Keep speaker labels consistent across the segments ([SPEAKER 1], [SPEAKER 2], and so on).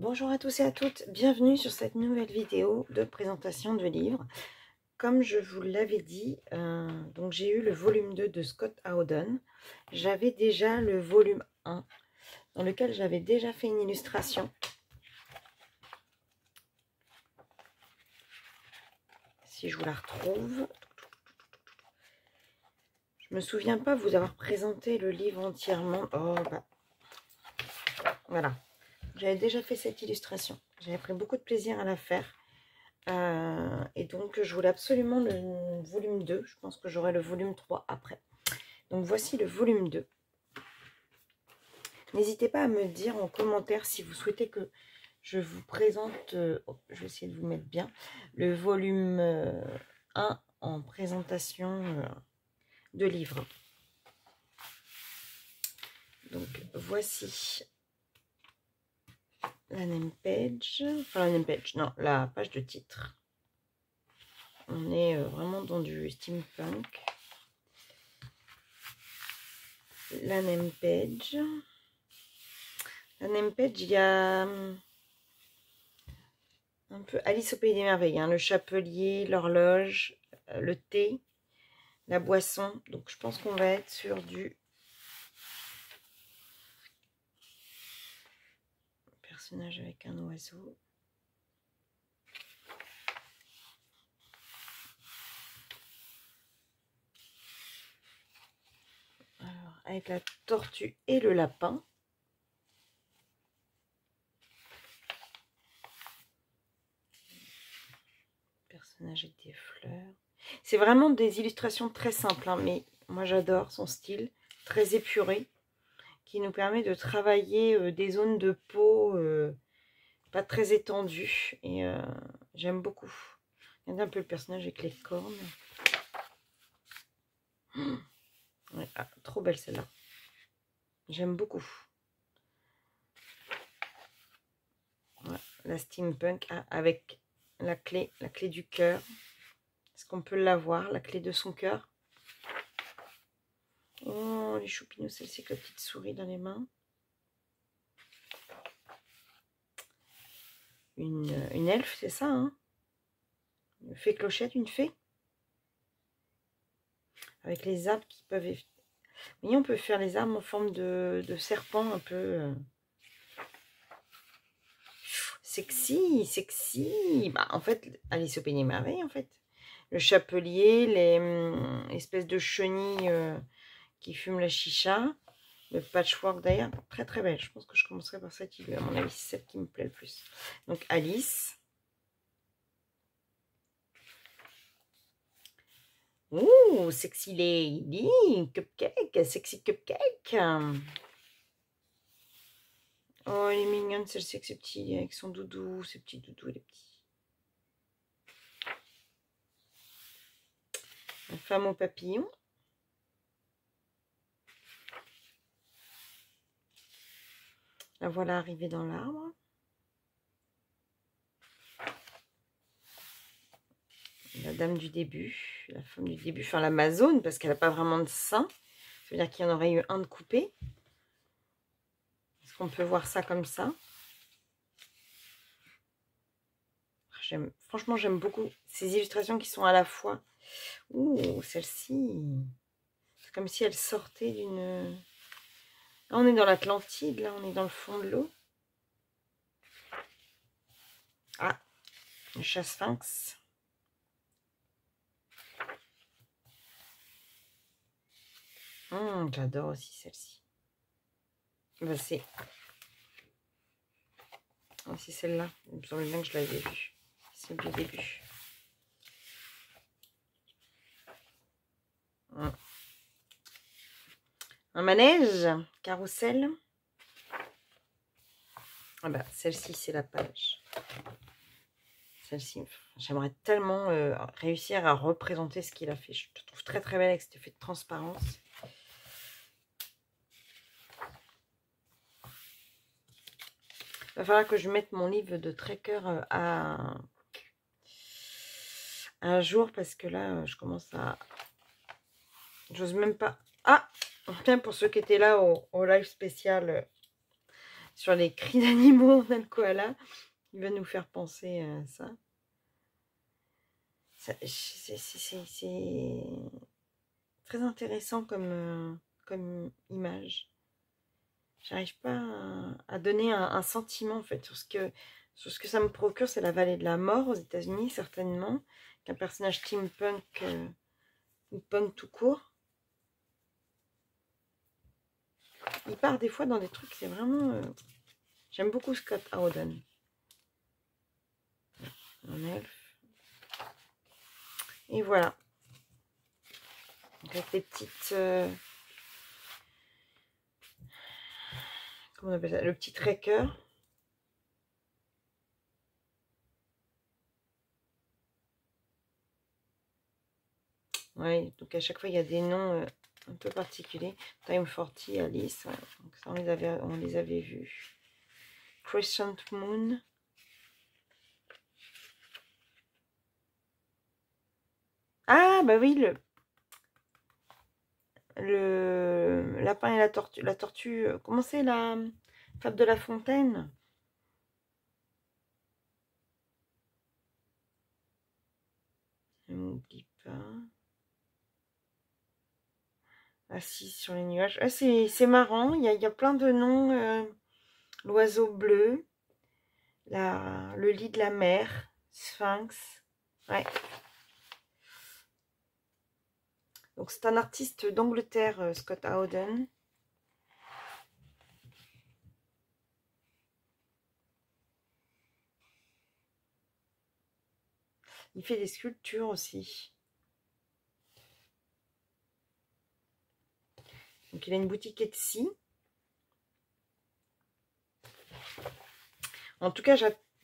[SPEAKER 1] Bonjour à tous et à toutes, bienvenue sur cette nouvelle vidéo de présentation de livres. Comme je vous l'avais dit, donc j'ai eu le volume 2 de Scott Howden. J'avais déjà le volume 1 dans lequel j'avais déjà fait une illustration. Si je vous la retrouve. Je me souviens pas vous avoir présenté le livre entièrement. Oh bah voilà. J'avais déjà fait cette illustration. J'avais pris beaucoup de plaisir à la faire. Et donc, je voulais absolument le volume 2. Je pense que j'aurai le volume 3 après. Donc, voici le volume 2. N'hésitez pas à me dire en commentaire si vous souhaitez que je vous présente, je vais essayer de vous mettre bien, le volume 1 en présentation de livre. Donc, voici la name page, enfin la name page, non, la page de titre. On est vraiment dans du steampunk. La name page. La name page, il y a un peu Alice au pays des merveilles, hein, le chapelier, l'horloge, le thé, la boisson. Donc je pense qu'on va être sur du personnage avec un oiseau. Alors, avec la tortue et le lapin. Personnage avec des fleurs. C'est vraiment des illustrations très simples, hein, mais moi j'adore son style, très épuré, qui nous permet de travailler des zones de peau pas très étendues. Et j'aime beaucoup. Regardez un peu le personnage avec les cornes. Ouais, trop belle celle-là. J'aime beaucoup. Ouais, la steampunk avec la clé du cœur. Est-ce qu'on peut la voir, la clé de son cœur? Oh, les choupinous, celle-ci avec la petite souris dans les mains. Une elfe, c'est ça, hein? Une fée clochette, une fée. Avec les arbres qui peuvent... Oui, on peut faire les arbres en forme de serpent un peu... Sexy, sexy. Bah, en fait, Alice au pays des merveilles, en fait. Le chapelier, les espèces de chenilles qui fument la chicha. Le patchwork d'ailleurs, très très belle. Je pense que je commencerai par cette idée. À mon avis, c'est celle qui me plaît le plus. Donc, Alice. Ouh, sexy lady. Cupcake, sexy cupcake. Oh, elle est mignonne, celle-ci avec ses petits, avec son doudou, ses petits doudous, les petits. La femme au papillon. La voilà arrivée dans l'arbre. La dame du début, la femme du début, enfin l'Amazone, parce qu'elle n'a pas vraiment de sein. Ça veut dire qu'il y en aurait eu un de coupé. Est-ce qu'on peut voir ça comme ça? Franchement, j'aime beaucoup ces illustrations qui sont à la fois... Ouh, celle-ci, c'est comme si elle sortait d'une... Là, on est dans l'Atlantide, là, on est dans le fond de l'eau. Ah, le chat-sphinx. J'adore aussi celle-ci. Bah, c'est celle-là. Il me semble bien que je l'avais vue. C'est du début. Un manège, carrousel. Ah bah, celle-ci, c'est la page. Celle-ci, j'aimerais tellement réussir à représenter ce qu'il a fait. Je te trouve très très belle avec cet effet de transparence. Il va falloir que je mette mon livre de tracker à jour parce que là, je commence à... J'ose même pas... Ah, bien pour ceux qui étaient là au live spécial sur les cris d'animaux, on a le koala. Il va nous faire penser à ça. C'est très intéressant comme image. J'arrive pas à donner un sentiment en fait sur ce que ça me procure. C'est la vallée de la mort aux États-Unis certainement, qu'un personnage steampunk ou punk tout court. Il part des fois dans des trucs, c'est vraiment... J'aime beaucoup Scott Howden. Un elfe. Et voilà. Donc avec des petites... comment on appelle ça? Le petit tracker. Ouais, donc à chaque fois il y a des noms un peu particuliers. Time 40, Alice, ouais. Donc ça on les avait vus. Crescent Moon. Ah bah oui, le lapin et la tortue, comment c'est la fable de La Fontaine? Je m'oublie pas. Assis sur les nuages. Ah, c'est marrant, il y a plein de noms. L'oiseau bleu, le lit de la mer, Sphinx. Ouais. Donc c'est un artiste d'Angleterre, Scott Howden. Il fait des sculptures aussi. Donc il a une boutique Etsy. En tout cas,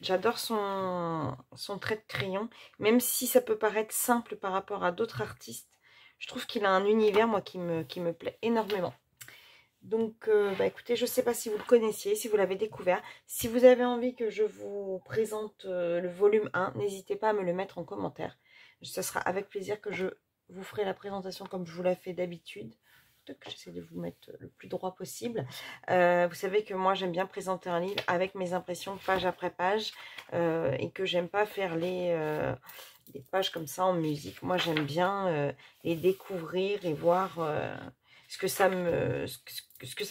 [SPEAKER 1] j'adore son trait de crayon. Même si ça peut paraître simple par rapport à d'autres artistes, je trouve qu'il a un univers, moi, qui me plaît énormément. Donc, bah, écoutez, je ne sais pas si vous le connaissiez, si vous l'avez découvert. Si vous avez envie que je vous présente le volume 1, n'hésitez pas à me le mettre en commentaire. Ce sera avec plaisir que je vous ferai la présentation comme je vous la fais d'habitude. J'essaie de vous mettre le plus droit possible. Vous savez que moi, j'aime bien présenter un livre avec mes impressions page après page et que j'aime pas faire les pages comme ça en musique. Moi, j'aime bien les découvrir et voir ce que ça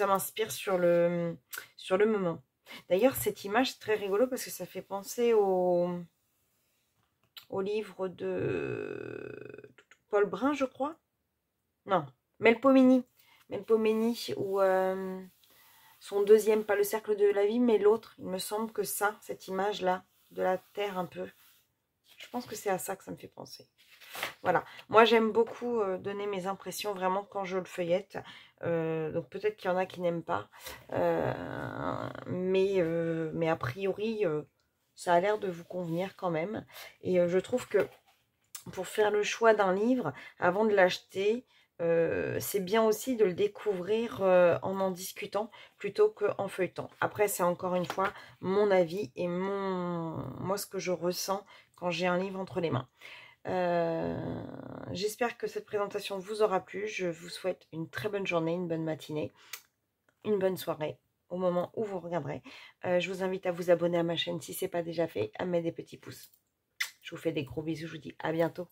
[SPEAKER 1] m'inspire sur le moment. D'ailleurs, cette image, c'est très rigolo parce que ça fait penser au livre de Paul Brun, je crois. Non, Melpomene. Melpomene, ou son deuxième, pas le cercle de la vie, mais l'autre. Il me semble que ça, cette image-là, de la Terre un peu. Je pense que c'est à ça que ça me fait penser. Voilà, moi j'aime beaucoup donner mes impressions vraiment quand je le feuillette. Donc peut-être qu'il y en a qui n'aiment pas. Mais a priori, ça a l'air de vous convenir quand même. Et je trouve que pour faire le choix d'un livre, avant de l'acheter, c'est bien aussi de le découvrir en discutant plutôt qu'en feuilletant. Après, c'est encore une fois mon avis et moi ce que je ressens quand j'ai un livre entre les mains. J'espère que cette présentation vous aura plu. Je vous souhaite une très bonne journée, une bonne matinée, une bonne soirée au moment où vous regarderez. Je vous invite à vous abonner à ma chaîne si ce n'est pas déjà fait, à mettre des petits pouces. Je vous fais des gros bisous, je vous dis à bientôt.